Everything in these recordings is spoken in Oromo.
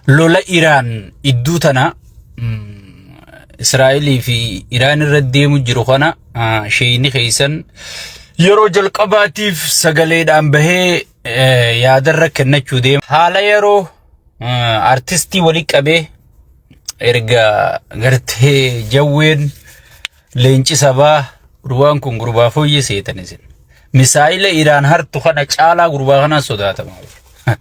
لولا إيران إدوتنا إسرائيل في إيران الردي مجرخنا شيء خيسن يروج القباتيف سجليد أم به يادرك النجو ديم حالا يرو أرتستي وليك أبي إرجع غرته جوين لينش سبا روان كون غربا فوي سيتنزين مسائل إيران هر تخنا چالا غربا خنا سوداتا مال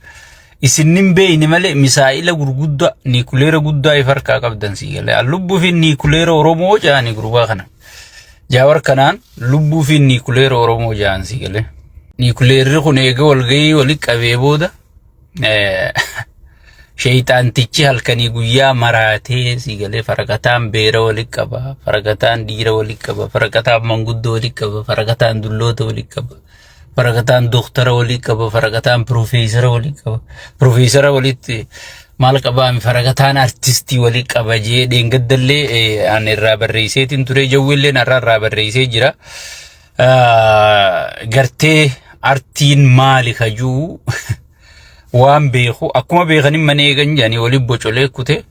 إسنين بين ملء مسائل غرغودا نيكولير غودا يفرقا قبدن سيغله اللب في نيكولير اورومو جاني غربا خنا جاور كنان لب في نيكولير اورومو جان سيغله نيكولير خنيغا ولغي ولك ابيبودا شيطان تيچي هلكني غيا مراتي سيغله فرقتان بيرا ولك ابا فرقتان ديرا ولك ابا فرقتان منغدو ولك ابا فرقتان دلوت ولك ابا فرقتان دكتور ولك ابا فرقتان بروفيسور ولك ابا بروفيسور ولت مالك ابا فرقتان ارتستي ولك ابا جي دنگدلي ان الرابر ريسيتين توري جويل نرا رابر ريسي جرا غرتي ارتين مالي خجو وان بيخو اكما بيغني منيغن جاني ولي بوچولي كوتي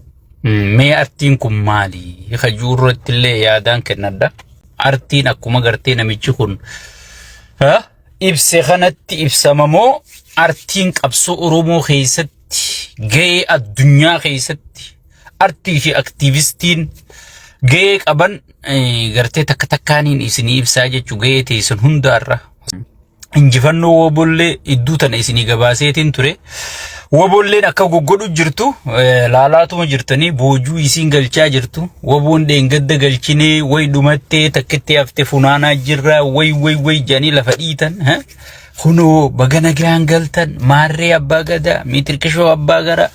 مي ارتين كم مالي خجور تلي يادان كندا ارتين اكما غرتي نميچي كون ها إبسي خانت إبساممو أرتين قبسو أرومو خيست جاي الدنيا خيست أرتي في أكتيفيستين جاي قبن غرتي تكتكانين إسني إبساجة جاي تيسن هندار إنجفنو وبولي إدوتن إسني غباسيتين توري وبولين أكا غوغودو جرتو لالاتو جرتني بوجو إسين غلچا جرتو وبون دنگد غلچيني وي دومتي تكتي أفتي فنانا جرا وي جاني لفئيتن ها خنو بغانا غانغلتن ماري أبا غدا ميتركشو أبا غرا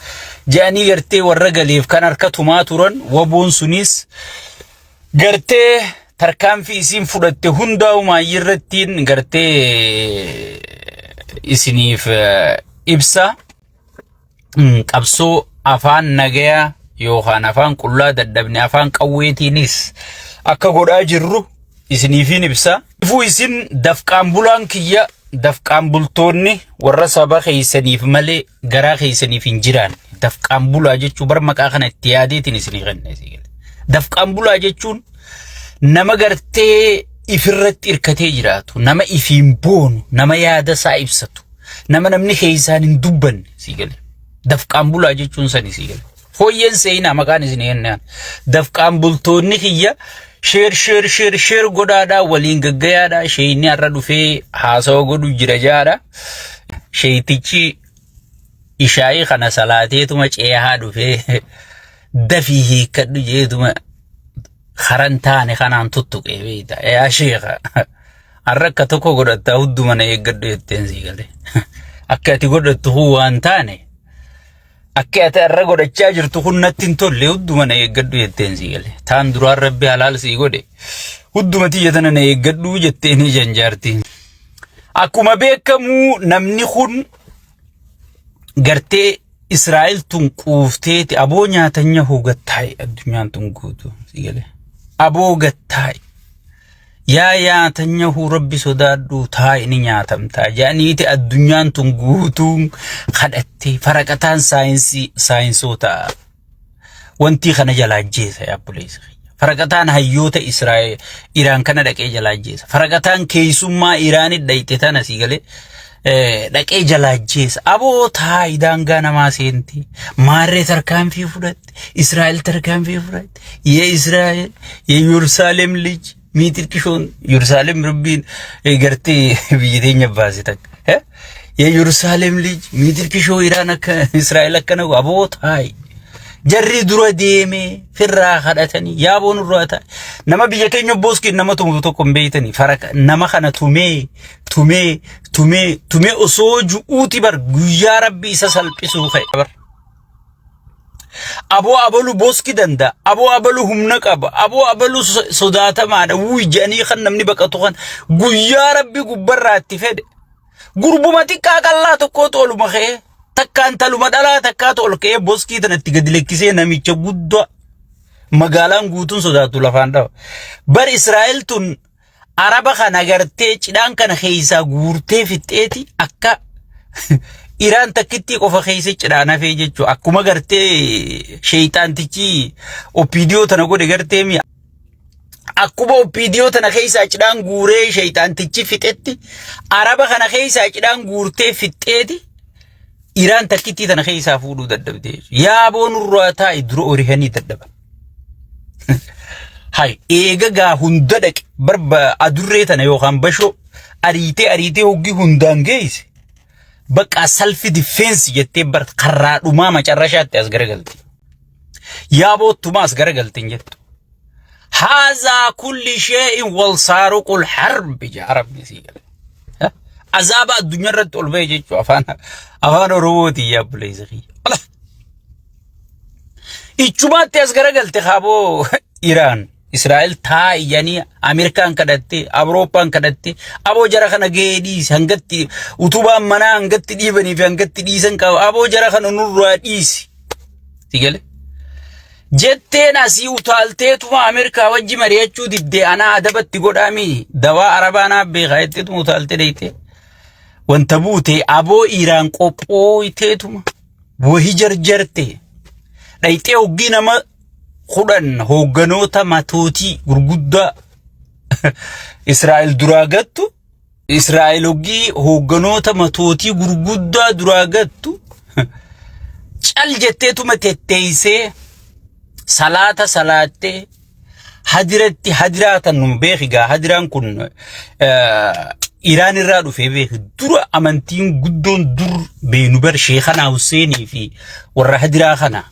جاني غرتي ورغليف كان أركتو ماتورن وبون سنيس غرتي تركام في إسين فودت هنداو ما يرتين غرتي إسيني في إبسا قبسو أفان نجيا يوخان أفان كلها دبني أفان قويتينيس أكا غدا جرو إسني في نبسا فو إسن دفقان بولان كيا دفقان بولتوني ورسابا خيسني في ملي غرا خيسني في نجران دفقان بولا جيچو برمكا خان اتياديتين إسني غنى سيگل دفقان بولا جيچون نما غرتي إفرت إركتي جراتو نما إفين بونو نما يادا سايبستو نما نمني خيسان دوبن سيگل دفقان بولا جيچون سني سيگل فوين سينا مكان سنين دفقان بولتوني خيا شير غدادا ولين غغيادا شيني اردو في حاسو غدو جرجادا شيتيچي إشاي خنا صلاتي توما چيهادو في دفيه كدو جيتوما خرنتاني خنان تطق بيتا يا شيخ الركتكو غدتا ودو من يغدو يتين سيگل اكاتي غدتو هو انتاني أكيد الرجل التاجر تكون نتين تولي ودوما يقدو يتين سيغلي تان درار ربي حلال سيغودي ودوما تيجتنا يقدو يتيني جنجارتين أكما بيكمو نمني خون غرتي إسرائيل تنقوفتي أبو نياتنيا هو غتاي الدنيا تنقوتو سيغلي أبو غتاي يا تنيه ربي سدادو تاي نياتم تا جانيتي الدنيا تنغوتون خدتي فرقتان ساينسوتا وانتي خنا جلاجيس يا بوليس فرقتان هيوتا اسرائيل ايران كان دقي جلاجيس فرقتان كيسوما ايران دايتتا سيغلي دقي جلاجيس ابو تاي دانغانا ما سينتي ماري تركان في فرد اسرائيل تركان في فرد يا اسرائيل يا يروشلم لج ميتر كشون يروشلم ربين غرتي بيدين باسيتك ها يا يروشلم لج ميتر كشو ايران اسرائيل كنو ابوت هاي جري درو ديمي فرا خدتني يا بون روتا نما بيجكني بوسكي نما تومتوكم بيتني فرق نما خنا تومي اسوج اوتي بر يا ربي سسلبسو خيبر أبو أبلو بوسكي دندا أبو أبلو همنك أبو أبلو صداتا معنا ويجاني خن نمني بكتوخن يا ربي قبرات تفيد قربو ما تكاك الله تكوتولو مخي تكا انت لما دالا تكاتولو كي بوسكي تنتيك دلكيسي نمي چبودو مغالان قوتون صداتو لفان داو بر إسرائيل تون عربا خاناگرتي چدان كان خيسا قورتي فتيتي أكا إيران تكتي قف خيسة أنا في جتشو أكو ما قرتي شيطان تيجي أوبيديو تناقول قرتي مي أكو با أوبيديو تناخيسة أجدان غوري شيطان تيجي فتتي عربا خناخيسة أجدان غورتي فتتي إيران تكتي تناخيسة فولو ددبدي يا بون الرواتا إدرو أوريهني ددب هاي إيجا هنددك برب أدريتنا يوخان بشو أريتي هوجي هندان جيس بقى سلف ديفنس جتي برد قرار وما مجرشات أسجرجلتي يا بو توما أسجرجلتي جت هذا كل شيء والصاروخ الحرب بجارب نسيجل عذاب الدنيا رد البيج أفانا روتي يا بليزخي الله إيشومات أسجرجلتي خابو إيران إسرائيل تا يعني أمريكان كدتي أوروبان كدتي أبو جرا خنا جيديس هنگتي وتوبا منا هنگتي دي بني في هنگتي دي سنكاو أبو جرا خنا نور رئيس تيجي جتة ناسي وطالتة توما أمريكا وجي مريتشو دي أنا أدبت تقول أمي دواء عربانا بغايتة توما وطالتة ديتة وانتبوتة أبو إيران قوبو يتة وهي جرجرتة ديتة وجينا ما خدن هوغنوتا ماتوتي غرغودا إسرائيل دراغتو إسرائيل هوغنوتا ماتوتي غرغودا دراغتو چل جتتو متتيسه صلاة حدرات نمبيخيغا حدران كن إيران الرادو في بيخ درا أمانتين قدون در بينوبر شيخنا حسيني في ورا حدرا خنا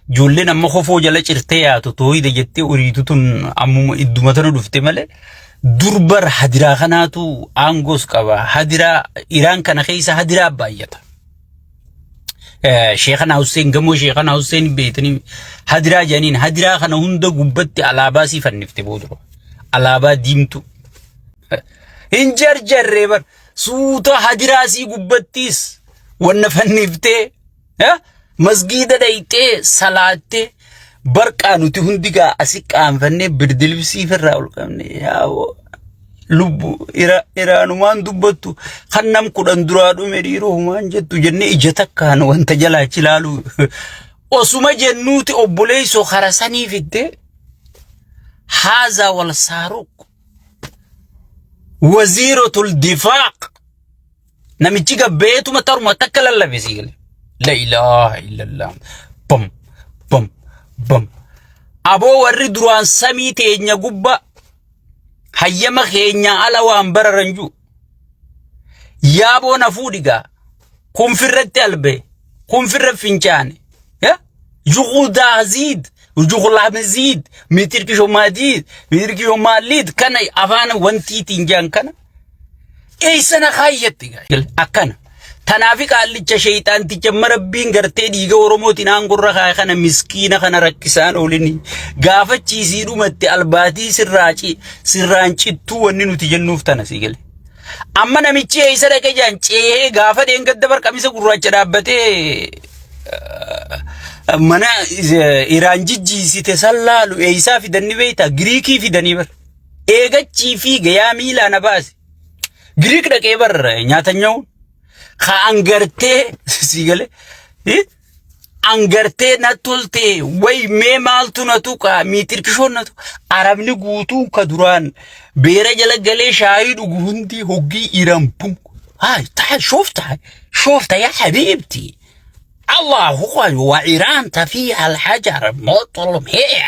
جولنا ما خوفو جلا چرتيا توي دجتي أريدتون أمم إدمتنا دفته ماله دربر حدرا خناتو أنغوس كوا حدرا إيران كان خيسا حدرا بايتا شيخنا حسين جمو شيخنا حسين بيتني حدرا جانين حدرا خنا هندا قبتي علاباسي فنفته بودرو علابا ديمتو إنجر جربر سوتا حدرا سي قبتيس ونفنفته ها مسجد دايته صلاة بركانو تهنديكا أسيك أنفني بردل بسي في الرأول كمني يا لب إيرانو مان دبتو خنم كودن درادو مريرو مان جتو جنة إجتك كانو وانت جلا چلالو وسما جنوتي أبوليسو خرساني في الدي هذا والصاروخ وزيرة الدفاع نمجيكا بيتو مطار متكال الله بسيقلي لا إله إلا الله بم بم بم أبو وري دروان سميتي إنيا قبا هيما خينيا على وانبر رنجو يابو نفوديقا كم في الرد البي كم في الرد فنجاني جغول دا زيد وجغول لعب زيد ميتركي شو ما ديد ميتركي شو ما ليد كان أفانا وانتي تنجان كان إيه سنة خايتي أكنا تنافق على الشيطان تجمر بين قرتي ديجا ورموتي نانقر خايخنا مسكينة خنا ركسان أوليني قافة تشيزيرو متي الباتي سرانشي تو وننو تجنوف تنسيقل أما نميتشي إيسا ركجان چيه قافة دين قدبر كميسا قراج رابطي منا إيران جيسي تسلالو إيسا في دني بيتا غريكي في دني بر إيغا چي في غيامي لانا باسي غريك ركي بر نياتا نيون خانغرتي سيغله انغرتي ناتولتي وي مي مالتو ناتوكا ميتركشون ناتو عربني غوتو كدران بيرا جلغلي شاهد غوندي هوغي ايران بوم هاي تعال شوفت يا حبيبتي الله هو وإيران تفيها الحجر مطلب هي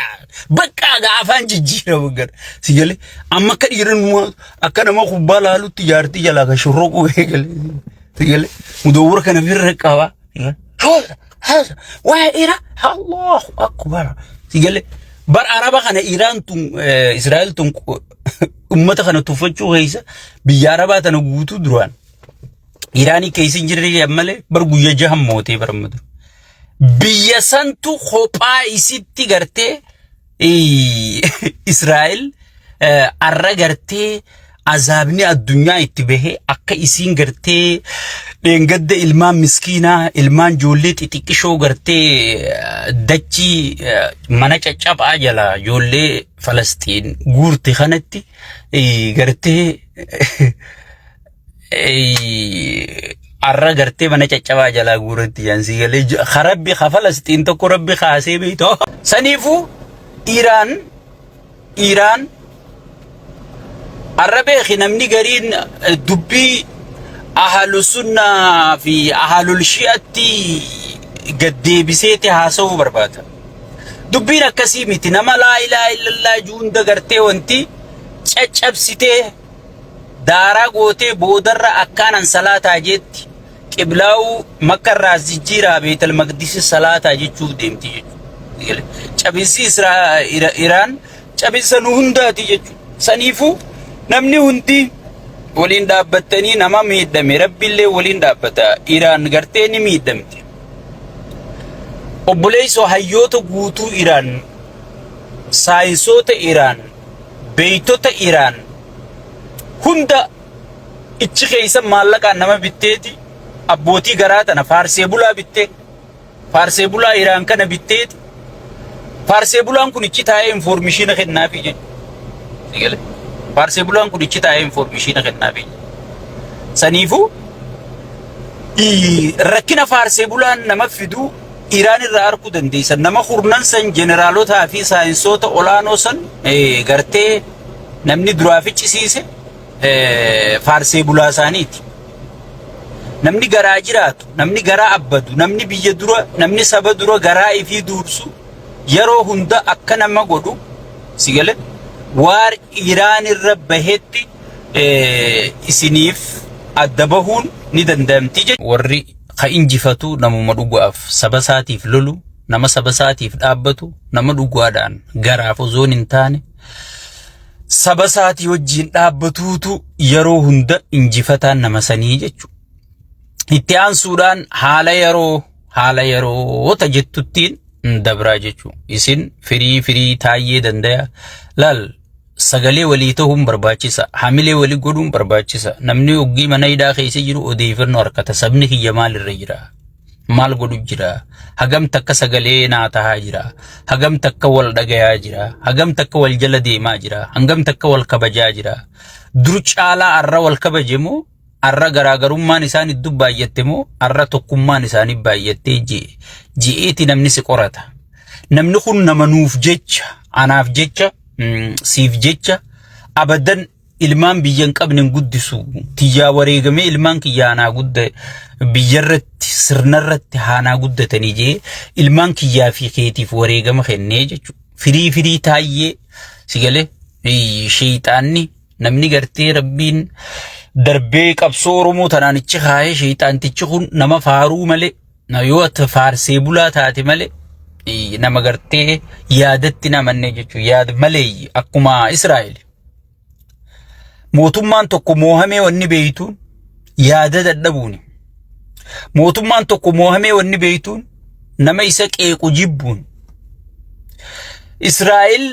بكا غافان جيجيرا بغر سيغله اما كديرن اكنا ما خبالا لو تجارتي جلا شروق هيغله تقول مدور كان في الرقابة هذا وإيران الله أكبر تقول بر عربا كان إيران تون إسرائيل تون أمة كان تفجوا هيسا بياربا تنقوتو دروان إيراني كيسين جري يمله برجوية جهم موتي برمدو بيسانتو خوبا إسيتي غرتي إسرائيل أرغرتي عذابني الدنيا اتبهي أكا إسين غرتي لنقد إلمان مسكينة إلمان جولي تتكشو غرتي دجي منا چچاب آجالا جولي فلسطين غورتي خانتي غرتي arra gartee mana caccabaa jalaa guuratti yaansi galee rabbi Falastiin tokko rabbi kaasee beeytoo saniifu Iraan arrabe namni gariin dubbii ahlul sunnaa fi ahlul shi'atti gaddeebiseeti haasa'uu barbaada. Dubbiin akkasii miti nama laa ilaaha illallah juunda gartee wanti caccabsitee daaraa gootee boodarra akkaanan salaataa jetti qiblaa'uu makkarraa jijjiiraa beetal maqdisi salaataa jechuu deemti jechuudha. Cabinsi Iraan cabinsa nu hundaati jechuudha. Saniifuu namni hundi waliin dhaabbatanii nama miidhame rabbiillee waliin dhaabbata. Iraan gartee ni miidhamte. Obboleessoo hayyoota guutuu Iraan, saayinsoota Iraan, beeytota Iraan hunda ichi keessa maallaqaan nama bitteeti. Abbootii garaa tana faarsee bulaa bittee, faarsee bulaa Iraan kana bitteeti. Faarsee bulaan kun ichi taa'ee informeeshina kennaafi jechuudha. Faarsee bulaan kun ichi taa'ee informeeshina kennaafi. Saniifuu rakkina faarsee bulaan nama fiduu Iraan irraa arguu dandeessan nama hurnan san jeneraalotaa fi saayinsoota olaanoo san gartee namni duraa ficcisiise faarsee bulaa isaaniiti. Namni garaa jiraatu, namni garaa abbadu, namni biyya dura, namni saba dura garaa ifii duursu yeroo hunda akka nama godhu sigale waar Iraan irra bahetti isiniif adda bahuun ni danda'amti jechuudha. Warri ka injifatu namuma dhugaaf saba isaatiif lolu, nama saba isaatiif dhaabbatu, nama dhugaadhaan garaaf osoo hin taane saba isaatii wajjin dhaabbatuutu yeroo hunda injifataan nama sanii jechuudha. Itti aansuudhaan haala yeroo tajettuttiin dabraa jechuudha. Isin firii taayee dandaya laal sagalee walii ta'uun barbaachisa. Hamilee walii godhuun barbaachisa. Namni oggii mana hidhaa keessa jiru odeeffannoo harkata. Sabni kiyya maalirra jira? Maal godhu jira? Hagam takka sagalee naa tahaa jira? Hagam takka wal dhagayaa jira? Hagam takka wal jala deemaa jira? Hagam takka wal kabajaa jira? Dur caalaa arra wal kabaje moo arra garaagarummaan isaan iddoo baay'atte moo arra tokkummaan isaanii baay'attee ji'eeti namni si qorata. Namni kun nama nuuf jecha, anaaf jecha, siif jecha abadan ilmaan biyyan qabnen guddisu. Tiyyaa wareegamee ilmaan kiyya anaa gudda biyyarratti sirnarratti haanaa guddatanii jee ilmaan kiyyaa fi keetiif wareegama kennee jechuudha. Firii taayee sigale sheeyxaanni namni gartee rabbiin darbee qabsoo Oromoo tanaan ichi kaayee sheeyxaantichi kun nama faaruu malee yoo ati faarsee bulaa taate malee nama gartee yaadatti namanne jechuudha. Yaad malee akkuma Israa'el mootummaan tokko moohamee wanni beeytuun yaada dadhabuuni. Mootummaan tokko moohamee wanni beeytuun nama isa qeequ jibbuun. Israa'el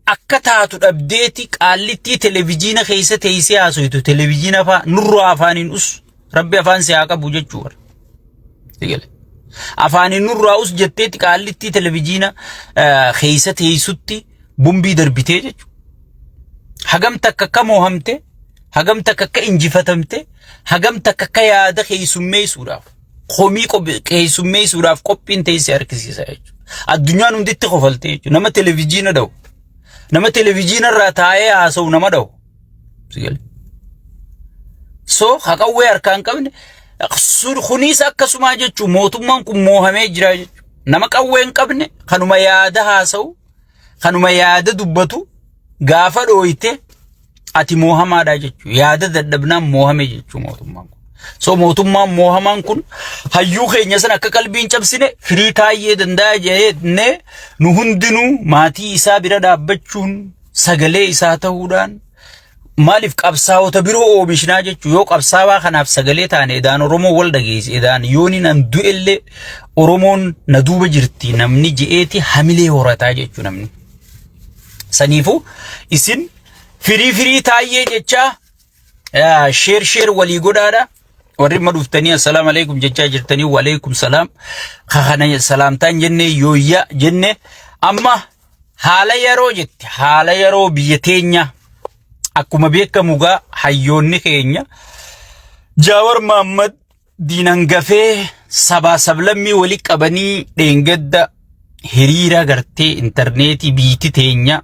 akka taatu dhabdeeti qaallittii televiziina keessa teessee haasoitu televiziina nurraa afaaniin us rabbi afaan siyaa qabu jechuudha. Afaaniin nurraa us jetteeti qaallittii televiziina keessa teessutti bombii darbitee jechuudha. Hagam takka akka moohamte, hagam takka akka injifatamte, hagam takka akka yaada keessummeessuudhaaf komii keessummeessuudhaaf qophiin teessee harkisiisa jechuudha. Addunyaan hunditti qofalte jechuudha. Nama televiziina da'u. Nama televiziina irraa taa'ee haasa'u nama da'u. So haqawwee harkaan qabne kunis akkasuma jechuun mootummaan kun moohamee jira jechuudha. Nama qawwee hin qabne kanuma yaada haasa'u, kanuma yaada dubbatu gaafa dhooyte ati moohamaadha jechuudha. Yaada dadhabnaan moohame jechuudha mootummaan kun. So mootummaan moohamaan kun hayyuu keenya san akka qalbiin cabsine firii taayee danda'a jennee nu hundinuu maatii isaa bira dhaabbachuun sagalee isaa ta'uudhaan maaliif qabsaa'ota biroo oomishnaa jechuudha. Yoo qabsaawaa kanaaf sagalee taane edaan Oromoo wal dhageesse edaan yooni nan du'ellee Oromoon na duuba jirti namni je'eeti hamilee horataa jechuudha namni. Saniifuu isin firii taayee jechaa sheer walii godhaadha. Warri maduftanii assalamu alaikum jechaa jirtanii wa alaikum salam kana salaamtaan jenne yooyya jenne amma haala yeroo jette haala yeroo biyya teenya akkuma beekamu gaa hayyoonni keenya Jaawar Muhammad dinangafee sabaa sablammii wali qabanii dheengadda hiriira gartee intarneetii biitii teenya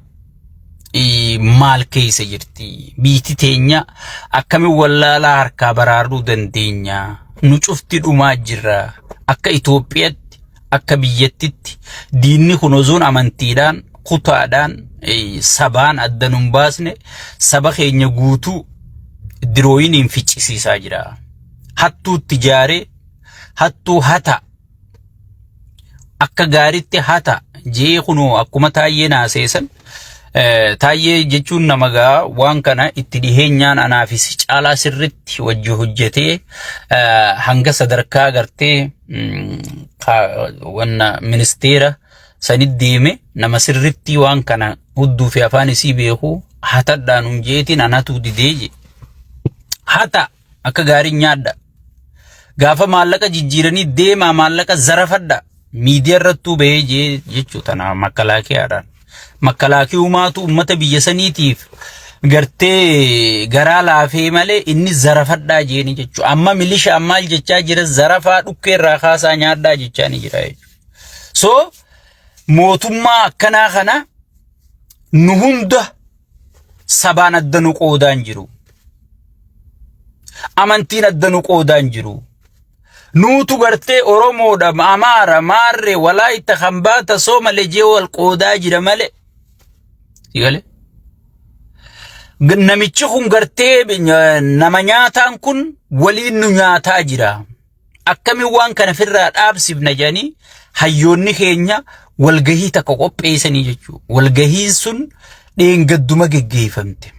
maal keessa jirti biitii teenya akkami wallaalaa harkaa baraaruu dandeenya nu cufti dhumaa jirra akka Itoophiyaatti akka biyyattitti diinni kun ozoon amantiidhaan kutaadhaan sabaan addanun baasne saba keenya guutuu dirooyiniin ficcisiisaa jira hattuu tijaaree hattuu hata akka gaaritti hata jee kunoo akkuma taayyee naaseessan taayyee jechuun namagaa waan kana itti dhiheenyaan anaafis caalaa sirritti wajji hojjetee hanga sadarkaa gartee wanna ministeera sanit deeme nama sirritti waan kana hudduu fi afaan isii beeku hatadhaan hunjeetiin anatu dideeje hata akka gaarii nyaadha gaafa maallaqa jijjiiranii deemaa maallaqa zarafadha miidiyaa irrattuu bahee jechuu tana makalaakiyaadhaan makalaakii umaatu ummata biyya saniitiif gartee garaa laafee malee inni zarafadhaa jeeni jechuu amma milishaa maal jechaa jira zarafaa dhukkeerraa kaasaa nyaadhaa jechaa ni jira jechuu so mootummaa akkanaa kana nu hunda sabaan addanu qoodaan jiru amantiin addanu qoodaan jiru nuutu gartee Oromoodha Amaara Maarree Walaayita Khambaata Soomale jee wal qoodaa jira male sigale namichi kun gartee nama nyaataan kun waliin nu nyaataa jira akkami waan kana firraa dhaabsifna jedhanii hayyoonni keenya walgahii takka qopheessanii jechuu walgahiin sun dheengadduma geggeeffamte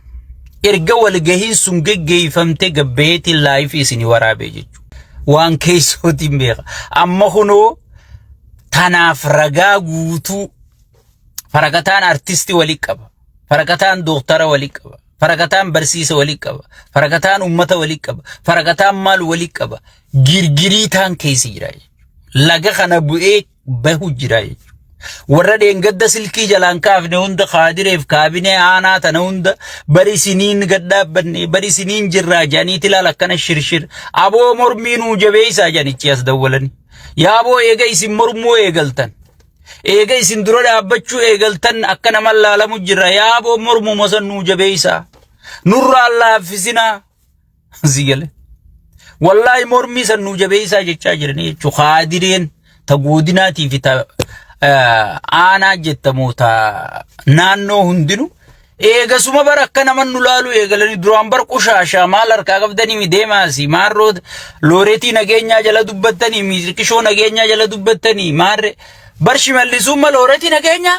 erga walgahiin sun geggeeffamte gabbeetiin laayifii isinii waraabee jechuu waan keessootiin beeka amma kunoo tanaaf ragaa guutuu faraqataan artisti wali qaba faraqataan dooktara wali qaba faraqataan barsiisa wali qaba faraqataan ummata wali qaba faraqataan maal wali qaba girgirii taan keessa jira laga kana bu'ee bahu jira warra dheengadda silkii jalaan kaafne hunda qaadireef kaabinee aanaa tana hunda bari siniin gaddaabbanne bari siniin jirraa jaaniiti laal akkana shirshir aboo mormiinuu jabeeysaa jaanichi as dawwalani yaaboo eega isin mormuu eegaltan eega isin dura dhaabbachuu eegaltan akka nama laalamu jirra yaaboo mormuu mosannuu jabeeysaa nurraa laaffisinaa zigale wallahi mormii sannuu jabeeysaa jechaa jiranii jechuu qaadireen ta godinaatii fi ta aanaa jettamoota naannoo hundinu eegasuma bar akka naman nu laalu eegalanii duraan bar qushaashaa maal harkaa qabdanii mi deemaasi maarroo looreetii nageenyaa jala dubbattanii mitirkishoo nageenyaa jala dubbattanii maarre bar shimallisumma looreetii nageenyaa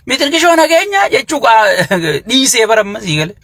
mitirkishoo nageenyaa jechuu dhiisee bar ammasii gale